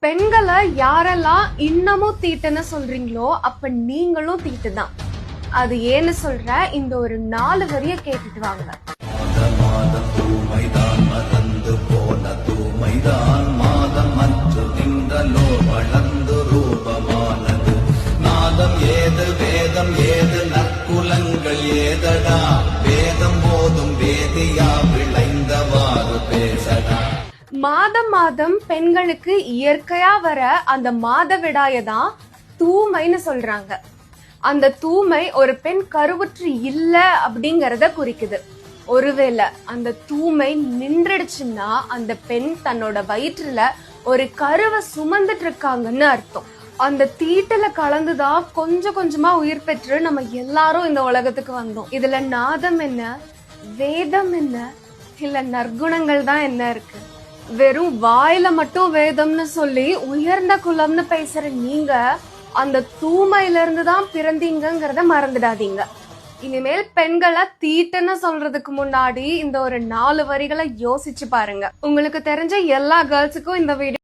பெண்களை யாரெல்லாம் இன்னமும் தீட்டுன்னு சொல்றீங்களோ அப்ப நீங்களும் தீட்டுதான். அது ஏன்னு சொல்ற இந்த ஒரு 4 வரிய கேட்டுட்டு வாங்க. மாதம் தூய்மைதான் மறந்து போன தூய்மைதான் மாதம் மற்ற திங்களோ வளர்ந்து ரூபமானது. நாதம் ஏது வேதம் ஏது நற்குலங்கள் ஏதடா வேதம் போதும் வேதியா விளைந்தவாறு பேசடா. மாதம் மாதம் பெண்களுக்கு இயற்கையா வர அந்த மாதவிடாய தான் தூய்மைன்னு சொல்றாங்க. அந்த தூய்மை ஒரு பெண் கருவுற்று இல்ல அப்படிங்கறத குறிக்குது. ஒருவேளை அந்த தூய்மை நின்றுடுச்சுன்னா அந்த பெண் தன்னோட வயிற்றுல ஒரு கருவை சுமந்துட்டு இருக்காங்கன்னு அர்த்தம். அந்த தீட்டுல கலந்துதான் கொஞ்சம் கொஞ்சமா உயிர் பெற்று நம்ம எல்லாரும் இந்த உலகத்துக்கு வந்தோம். இதுல நாதம் என்ன, வேதம் என்ன, இல்ல நற்குணங்கள் தான் என்ன இருக்கு? வெறும் வாயில மட்டும் வேதம்னு சொல்லி உயர்ந்த குலம்னு பேசுற நீங்க அந்த தூய்மையில இருந்துதான் பிறந்தீங்கிறத மறந்துடாதீங்க. இனிமேல் பெண்களை தீட்டுன்னு சொல்றதுக்கு முன்னாடி இந்த ஒரு 4 வரிகளை யோசிச்சு பாருங்க. உங்களுக்கு தெரிஞ்ச எல்லா கேர்ள்ஸுக்கும் இந்த வீடியோ